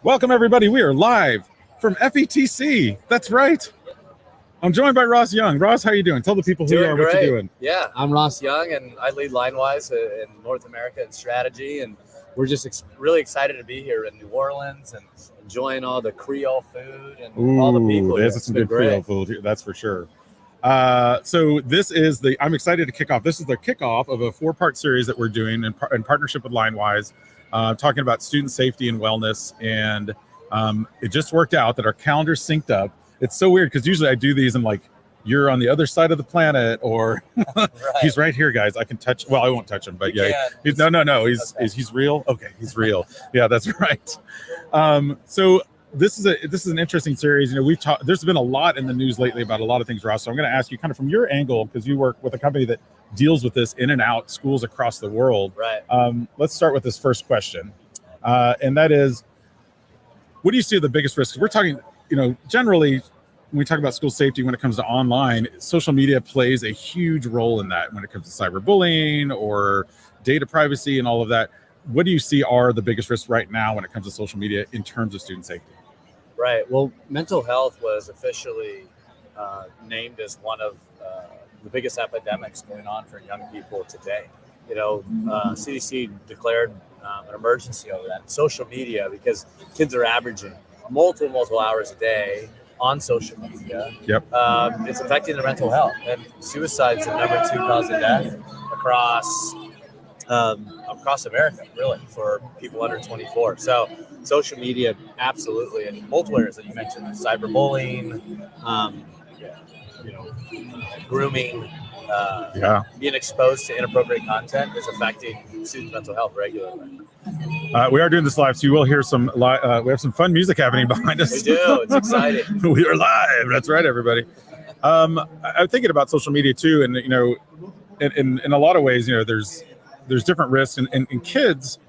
Welcome, everybody. We are live from FETC. That's right. I'm joined by Ross Young. Ross, how you doing? Tell the people who you are, what you're doing. Yeah, I'm Ross Young, and I lead Linewise in North America and strategy. And we're just really excited to be here in New Orleans and enjoying all the Creole food and all the people. There's some good Creole food here, that's for sure. So this is I'm excited to kick off. This is the kickoff of a 4-part series that we're doing in partnership with Linewise, talking about student safety and wellness. And it just worked out that our calendars synced up. It's so weird because usually I do these and like you're on the other side of the planet, or right. He's right here, guys. I can touch. Well, I won't touch him, but yeah, no. He's real. Okay, he's real. Yeah, that's right. So this is an interesting series. You know, we've talked. There's been a lot in the news lately about a lot of things, Ross. So I'm going to ask you kind of from your angle, because you work with a company that deals with this in and out schools across the world. Right. Let's start with this first question, and that is, what do you see are the biggest risks? We're talking, generally, when we talk about school safety, when it comes to online, social media plays a huge role in that when it comes to cyberbullying or data privacy and all of that. What do you see are the biggest risks right now when it comes to social media in terms of student safety? Right. Well, mental health was officially named as one of the biggest epidemics going on for young people today. CDC declared an emergency over that. Social media, because kids are averaging multiple hours a day on social media. Yep. It's affecting their mental health, and suicide is the number 2 cause of death across America, really, for people under 24. So social media, absolutely, in multiple areas that you mentioned, cyberbullying, grooming, being exposed to inappropriate content is affecting students' mental health regularly. We are doing this live, so you will hear some. We have some fun music happening behind us. We do. It's exciting. We are live. That's right, everybody. I'm thinking about social media too, and in a lot of ways, there's different risks, and kids.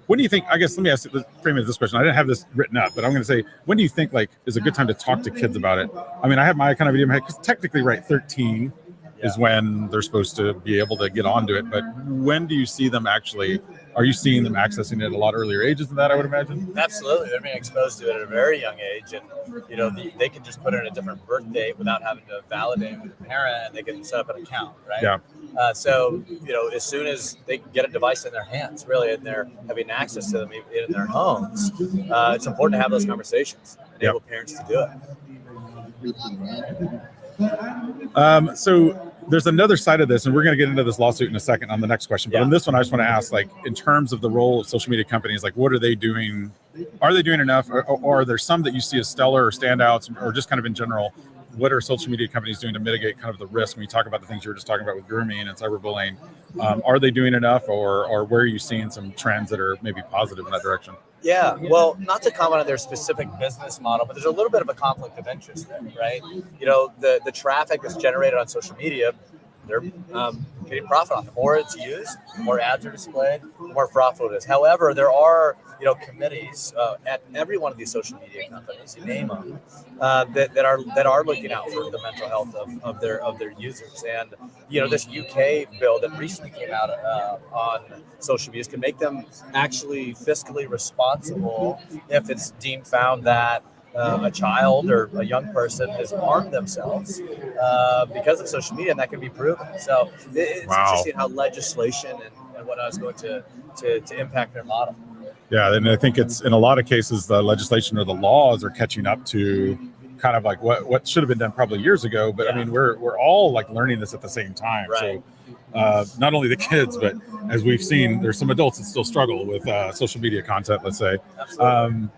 When do you think? I guess let me frame it this question. I didn't have this written up, but I'm going to say, when do you think is a good time to talk to kids about it? I mean, I have my kind of video in my head because technically, right, 13 is when they're supposed to be able to get onto it. But when do you see them actually? Are you seeing them accessing it at a lot earlier ages than that, I would imagine? Absolutely. They're being exposed to it at a very young age. And, they can just put in a different birth date without having to validate it with the parent, and they can set up an account, right? Yeah. So, as soon as they can get a device in their hands, really, and they're having access to them in their homes, it's important to have those conversations, enable parents to do it. So there's another side of this, and we're going to get into this lawsuit in a second on the next question. But on this one, I just want to ask, in terms of the role of social media companies, what are they doing? Are they doing enough? Or are there some that you see as stellar or standouts, or just kind of in general, what are social media companies doing to mitigate kind of the risk when you talk about the things you were just talking about with grooming and cyberbullying? Are they doing enough, or where are you seeing some trends that are maybe positive in that direction? Yeah, well, not to comment on their specific business model, but there's a little bit of a conflict of interest there, right? The traffic that's generated on social media, they're getting profit on it. The more it's used, the more ads are displayed, the more profitable it is. However, there are committees at every one of these social media companies, you name them, that are looking out for the mental health of their users. And this UK bill that recently came out on social media can make them actually fiscally responsible if it's deemed found that a child or a young person has harmed themselves because of social media, and that can be proven. So it's interesting how legislation and what is going to impact their model. Yeah, and I think it's in a lot of cases the legislation or the laws are catching up to kind of what should have been done probably years ago. But I mean, we're all learning this at the same time. Right. So not only the kids, but as we've seen, there's some adults that still struggle with social media content. Let's say. Absolutely.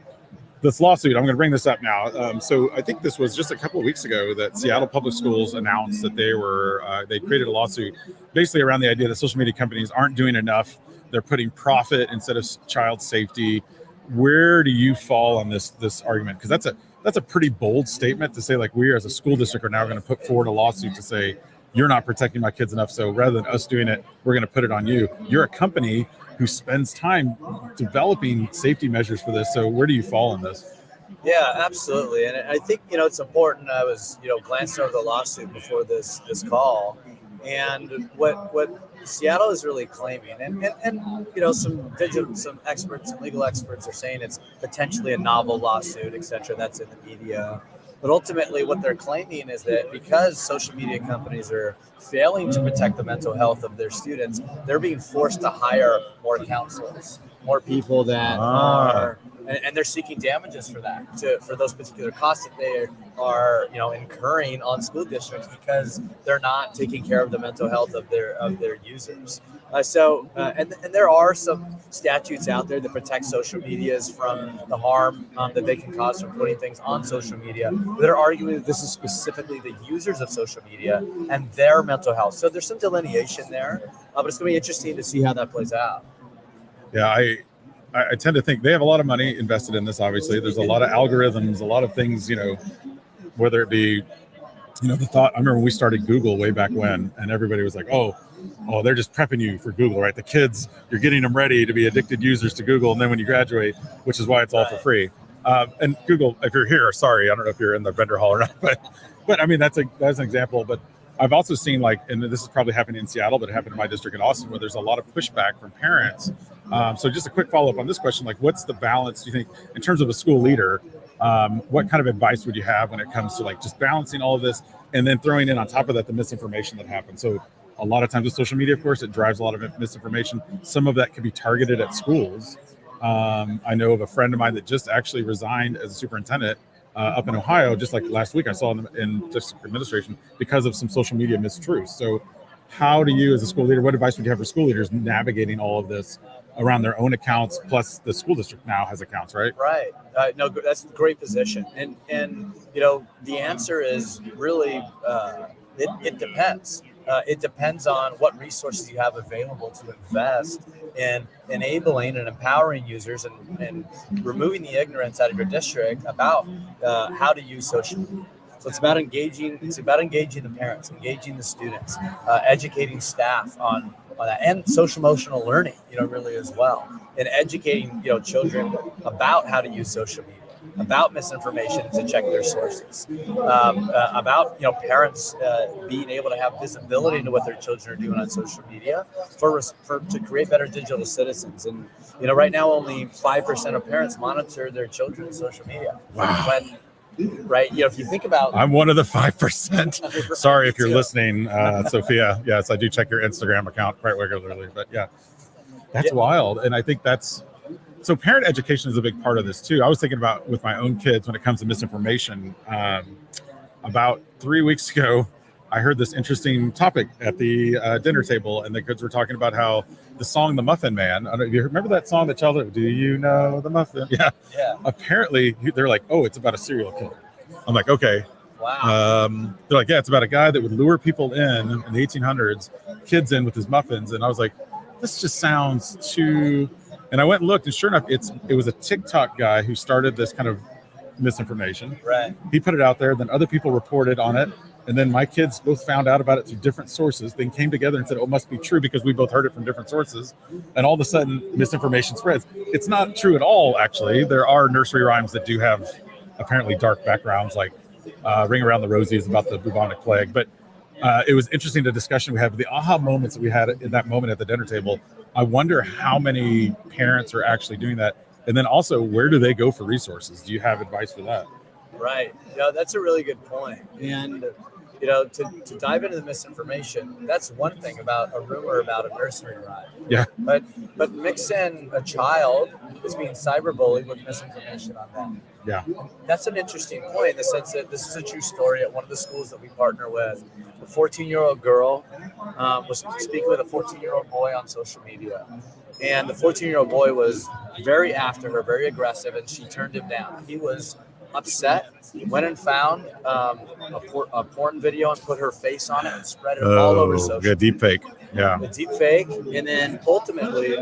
This lawsuit, I'm going to bring this up now. So I think this was just a couple of weeks ago that Seattle Public Schools announced that they created a lawsuit basically around the idea that social media companies aren't doing enough. They're putting profit instead of child safety. Where do you fall on this argument? Because that's a pretty bold statement to say, we as a school district are now going to put forward a lawsuit to say, you're not protecting my kids enough. So rather than us doing it, we're going to put it on you. You're a company who spends time developing safety measures for this. So where do you fall in this? Yeah, absolutely. And I think, it's important. I was, glancing over the lawsuit before this call, and what Seattle is really claiming, and some experts, some legal experts are saying it's potentially a novel lawsuit, etc. That's in the media. But ultimately, what they're claiming is that because social media companies are failing to protect the mental health of their students, they're being forced to hire more counselors, more people that are, and they're seeking damages for that, for those particular costs that they are, incurring on school districts because they're not taking care of the mental health of their users. And there are some statutes out there that protect social medias from the harm that they can cause from putting things on social media. They're arguing that this is specifically the users of social media and their mental health. So there's some delineation there, but it's going to be interesting to see how that plays out. Yeah, I tend to think they have a lot of money invested in this. Obviously, there's a lot of algorithms, a lot of things, whether it be, the thought. I remember when we started Google way back when, and everybody was like, oh, they're just prepping you for Google, right? The kids, you're getting them ready to be addicted users to Google, and then when you graduate, which is why it's all for free. And Google, if you're here, sorry, I don't know if you're in the vendor hall or not, but I mean that's an example. But I've also seen, and this is probably happening in Seattle, but it happened in my district in Austin, where there's a lot of pushback from parents. So just a quick follow-up on this question, what's the balance, do you think, in terms of a school leader? What kind of advice would you have when it comes to just balancing all of this and then throwing in on top of that the misinformation that happens? So a lot of times with social media, of course, it drives a lot of misinformation. Some of that can be targeted at schools. I know of a friend of mine that just actually resigned as a superintendent up in Ohio, just like last week I saw in district administration because of some social media mistruths. So how do you, as a school leader, what advice would you have for school leaders navigating all of this around their own accounts, plus the school district now has accounts, right? Right. No, that's a great position. And the answer is really, it depends. It depends on what resources you have available to invest in enabling and empowering users and removing the ignorance out of your district about how to use social media. So it's about engaging the parents, engaging the students, educating staff on that, and social emotional learning, really as well, and educating, children about how to use social media, about misinformation to check their sources, about parents being able to have visibility into what their children are doing on social media to create better digital citizens. And right now only 5% of parents monitor their children's social media. Wow. Right. If you think about, I'm one of the 5%. Sorry if you're listening, Sophia. Yes, I do check your Instagram account quite regularly, but yeah, that's wild. And I think so parent education is a big part of this too. I was thinking about with my own kids when it comes to misinformation. About 3 weeks ago, I heard this interesting topic at the dinner table, and the kids were talking about how the song "The Muffin Man." I don't know if you remember that song, that childhood. Do you know the Muffin? Yeah. Apparently, they're like, "Oh, it's about a serial killer." I'm like, "Okay." Wow. They're like, "Yeah, it's about a guy that would lure people in the 1800s, kids in with his muffins." And I was like, "This just sounds too." And I went and looked, and sure enough, it was a TikTok guy who started this kind of misinformation. Right. He put it out there, then other people reported on it. And then my kids both found out about it through different sources. They came together and said, "Oh, it must be true," because we both heard it from different sources. And all of a sudden, misinformation spreads. It's not true at all, actually. There are nursery rhymes that do have apparently dark backgrounds, like Ring Around the Rosie is about the bubonic plague. But it was interesting, the discussion we had, the aha moments that we had in that moment at the dinner table. I wonder how many parents are actually doing that. And then also, where do they go for resources? Do you have advice for that? Right. That's a really good point. And to dive into the misinformation, that's one thing about a rumor about a nursery rhyme. Yeah. But mix in a child who's being cyberbullied with misinformation on them. Yeah. That's an interesting point in the sense that this is a true story at one of the schools that we partner with. A 14-year-old girl was speaking with a 14-year-old boy on social media. And the 14-year-old boy was very after her, very aggressive, and she turned him down. He was upset, went and found a porn video and put her face on it and spread it all over social media. Deep fake. Yeah. A deep fake. And then ultimately,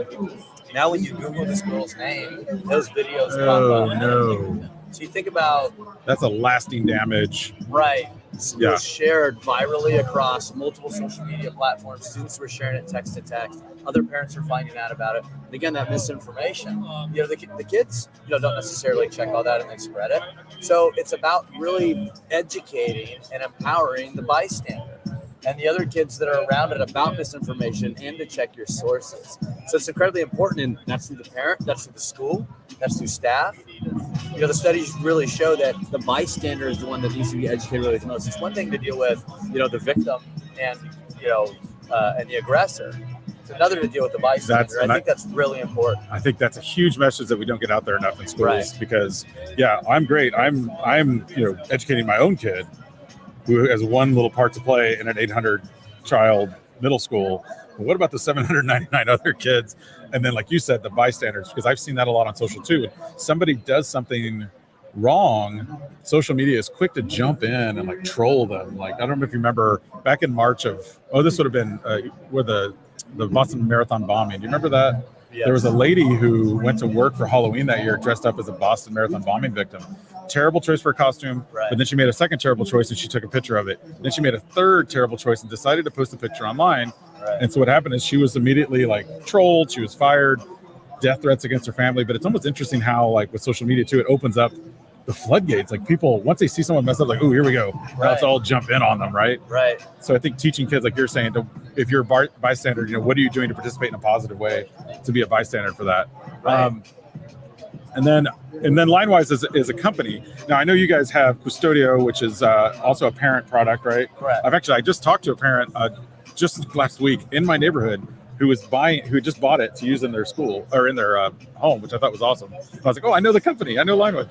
now when you Google this girl's name, those videos pop up. No. So you think about... That's a lasting damage. Right. It was shared virally across multiple social media platforms. Students were sharing it text to text. Other parents are finding out about it. And again, that misinformation, the kids, don't necessarily check all that and they spread it. So it's about really educating and empowering the bystander. and the other kids that are around it about misinformation, and to check your sources. So it's incredibly important, and that's through the parent, that's through the school, that's through staff. The studies really show that the bystander is the one that needs to be educated really the most. It's one thing to deal with, the victim and and the aggressor. It's another to deal with the bystander. I think that's really important. I think that's a huge message that we don't get out there enough in schools, right. Because I'm great. I'm educating my own kid who has one little part to play in an 800 child middle school. But what about the 799 other kids? And then, like you said, the bystanders, because I've seen that a lot on social too. Somebody does something wrong, social media is quick to jump in and like troll them. Like, I don't know if you remember back in March of, this would have been where the Boston Marathon bombing. Do you remember that? Yes. There was a lady who went to work for Halloween that year dressed up as a Boston Marathon bombing victim. Terrible choice for a costume, right. But then she made a second terrible choice and she took a picture of it. Then she made a third terrible choice and decided to post a picture online. Right. And so what happened is she was immediately like trolled, she was fired, death threats against her family. But it's almost interesting how, like with social media too, it opens up the floodgates. Like people, once they see someone mess up, like, oh, here we go. Right. Now let's all jump in on them, right? Right. So I think teaching kids, like you're saying, if you're a bystander, what are you doing to participate in a positive way to be a bystander for that? Right. And then Linewise is a company. Now I know you guys have Custodio, which is also a parent product, right? Correct. I just talked to a parent just last week in my neighborhood who just bought it to use in their school or in their home, which I thought was awesome. I was like, oh, I know the company, I know Linewise.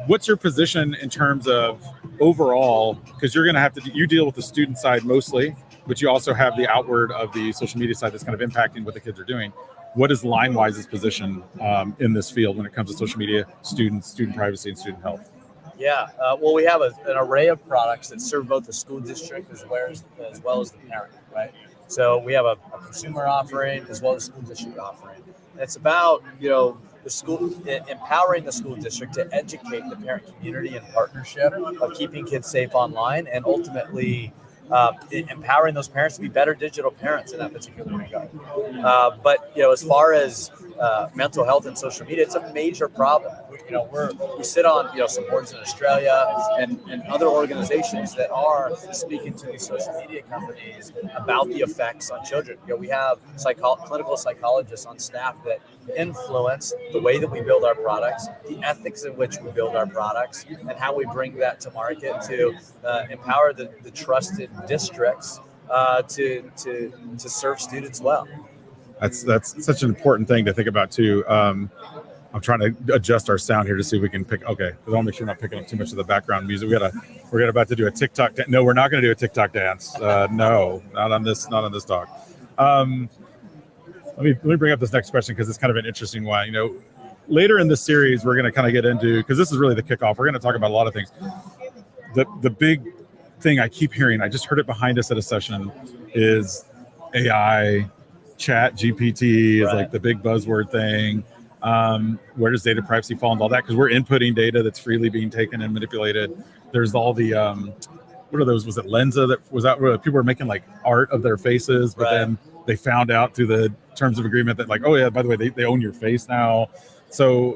What's your position in terms of overall? Because you're going to have to, you deal with the student side mostly, but you also have the outward of the social media side that's kind of impacting what the kids are doing. What is Linewise's position in this field when it comes to social media, student privacy, and student health? Yeah, well, we have an array of products that serve both the school district as well as the parent, right? So we have a consumer offering as well as a school district offering. And it's about, the school, empowering the school district to educate the parent community in partnership of keeping kids safe online, and ultimately empowering those parents to be better digital parents in that particular regard. But as far as mental health and social media, it's a major problem. We sit on some boards in Australia and other organizations that are speaking to these social media companies about the effects on children. We have clinical psychologists on staff that influence the way that we build our products, the ethics in which we build our products, and how we bring that to market to empower the trusted districts to serve students well. That's such an important thing to think about too. I'm trying to adjust our sound here to see if we can pick. Okay, I want to make sure we're not picking up too much of the background music. We're about to do a TikTok. No, we're not going to do a TikTok dance. No, not on this talk. Let me bring up this next question because it's kind of an interesting one. Later in this series, we're going to kind of get into, because this is really the kickoff. We're going to talk about a lot of things. The big thing I keep hearing, I just heard it behind us at a session, is AI, Chat GPT is like the big buzzword thing. Where does data privacy fall into all that? Because we're inputting data that's freely being taken and manipulated. There's all the what are those? Was it Lensa that was out where people were making like art of their faces, but then they found out through the terms of agreement that like, oh yeah, by the way, they own your face now. So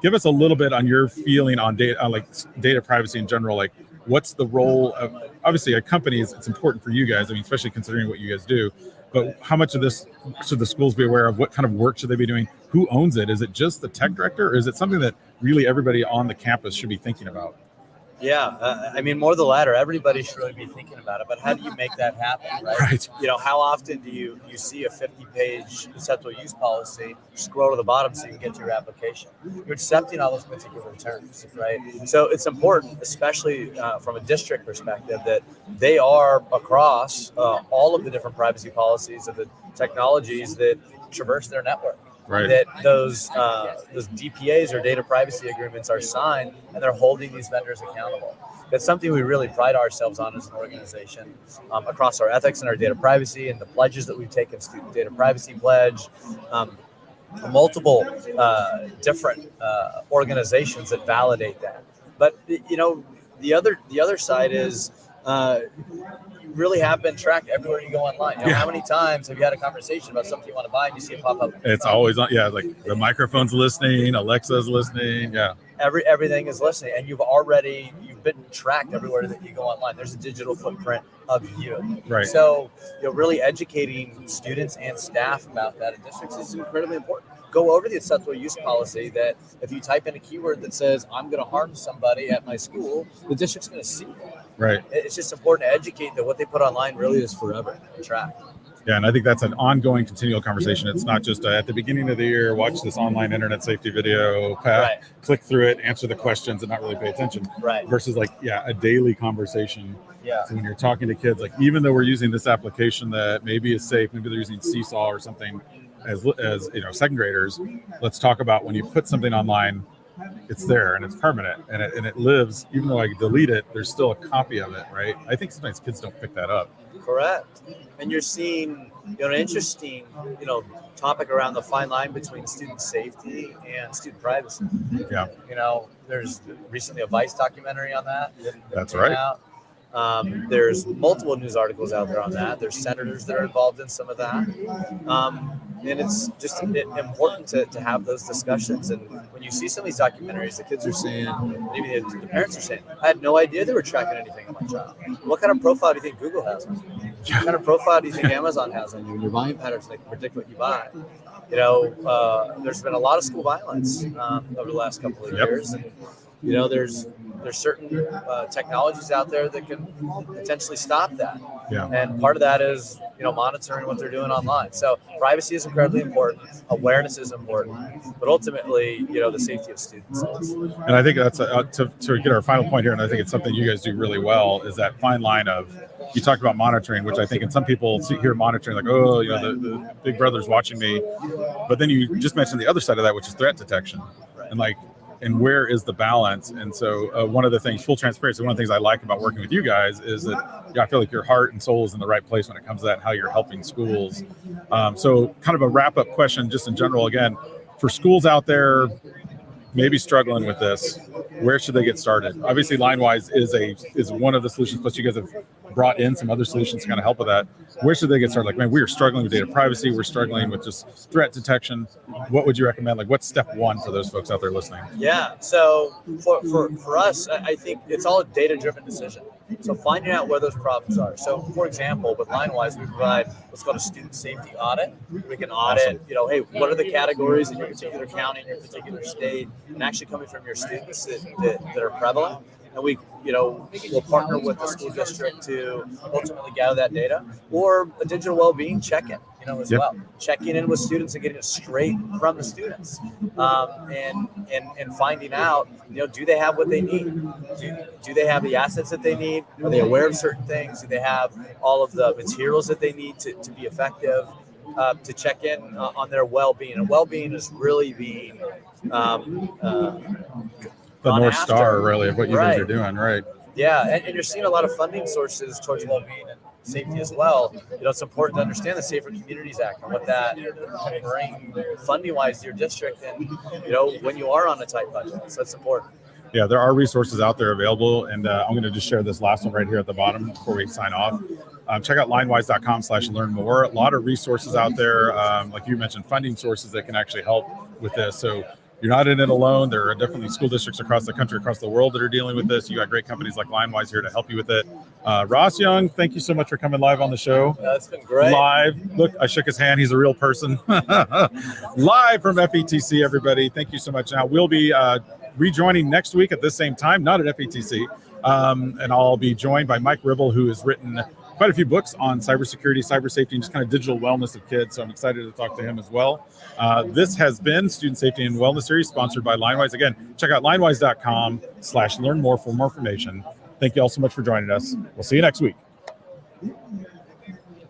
give us a little bit on your feeling on data, like data privacy in general. Like, what's the role of, obviously a company it's important for you guys. I mean, especially considering what you guys do. But how much of this should the schools be aware of? What kind of work should they be doing? Who owns it? Is it just the tech director, or is it something that really everybody on the campus should be thinking about? Yeah, more the latter. Everybody should really be thinking about it. But how do you make that happen, right? How often do you see a 50-page acceptable use policy, scroll to the bottom so you can get to your application? You're accepting all those particular terms, right? So it's important, especially from a district perspective, that they are across all of the different privacy policies of the technologies that traverse their network. Right. That those DPAs or data privacy agreements are signed, and they're holding these vendors accountable. That's something we really pride ourselves on as an organization, across our ethics and our data privacy and the pledges that we've taken, Student Data Privacy Pledge, multiple different organizations that validate that. But the other side is you really have been tracked everywhere you go online. How many times have you had a conversation about something you want to buy and you see it pop up? It's always on. Yeah, like the microphone's listening, Alexa's listening. Yeah. Everything is listening, and you've been tracked everywhere that you go online. There's a digital footprint of you. Right. So really educating students and staff about that in districts is incredibly important. Go over the acceptable use policy that if you type in a keyword that says I'm going to harm somebody at my school, the district's going to see it. Right. It's just important to educate that what they put online really is forever and tracked. Yeah, and I think that's an ongoing, continual conversation. It's not just at the beginning of the year, watch this online internet safety video, click through it, answer the questions, and not really pay attention. Right. Versus a daily conversation. Yeah. So when you're talking to kids, even though we're using this application that maybe is safe, maybe they're using Seesaw or something as second graders, let's talk about when you put something online, it's there and it's permanent and it lives. Even though I delete it, there's still a copy of it, right? I think sometimes kids don't pick that up. Correct. And you're seeing an interesting topic around the fine line between student safety and student privacy. Yeah. There's recently a Vice documentary on that. That's right. There's multiple news articles out there on that. There's senators that are involved in some of that. And it's just important to have those discussions. And when you see some of these documentaries, the kids are saying, maybe the parents are saying, I had no idea they were tracking anything on my child. What kind of profile do you think Google has on you? What kind of profile do you think Amazon has on you? And your buying patterns, they can predict what you buy. There's been a lot of school violence over the last couple of years. And, there's certain technologies out there that can potentially stop that. Yeah. And part of that is, monitoring what they're doing online. So privacy is incredibly important. Awareness is important, but ultimately, the safety of students is. And I think that's to get our final point here. And I think it's something you guys do really well is that fine line of, you talked about monitoring, which I think in some people hear monitoring like, oh, the big brother's watching me. But then you just mentioned the other side of that, which is threat detection. Right. And where is the balance? And so one of the things, full transparency, one of the things I like about working with you guys is that I feel like your heart and soul is in the right place when it comes to that and how you're helping schools. So kind of a wrap-up question just in general, again, for schools out there maybe struggling with this, where should they get started? Obviously, Linewise is one of the solutions, plus you guys have brought in some other solutions to kind of help with that. Where should they get started? We are struggling with data privacy. We're struggling with just threat detection. What would you recommend? What's step one for those folks out there listening? Yeah. So for us, I think it's all a data-driven decision. So finding out where those problems are. So for example, with Linewise, we provide what's called a student safety audit. We can audit, hey, what are the categories in your particular county, in your particular state, and actually coming from your students that are prevalent. And we'll partner with the school district to ultimately gather that data, or a digital well-being check-in, as well. Checking in with students and getting it straight from the students, and finding out, do they have what they need? Do they have the assets that they need? Are they aware of certain things? Do they have all of the materials that they need to be effective? To check in on their well-being, and well-being is really being the North Star, really, of what you guys are doing, right? Yeah, and you're seeing a lot of funding sources towards well-being and safety as well. It's important to understand the Safer Communities Act and what that can bring funding-wise to your district, and when you are on a tight budget, so that's important. Yeah, there are resources out there available, and I'm going to just share this last one right here at the bottom before we sign off. Check out linewise.com/learn more. A lot of resources out there, like you mentioned, funding sources that can actually help with this. So you're not in it alone. There are definitely school districts across the country, across the world that are dealing with this. You got great companies like Linewise here to help you with it. Ross Young, thank you so much for coming live on the show. That's been great. Live. Look, I shook his hand. He's a real person. Live from FETC, everybody. Thank you so much. Now, we'll be rejoining next week at this same time, not at FETC. And I'll be joined by Mike Ribble, who has written quite a few books on cybersecurity, cyber safety, and just kind of digital wellness of kids. So I'm excited to talk to him as well. This has been Student Safety and Wellness Series, sponsored by Linewise. Again, check out linewise.com/learn more for more information. Thank you all so much for joining us. We'll see you next week.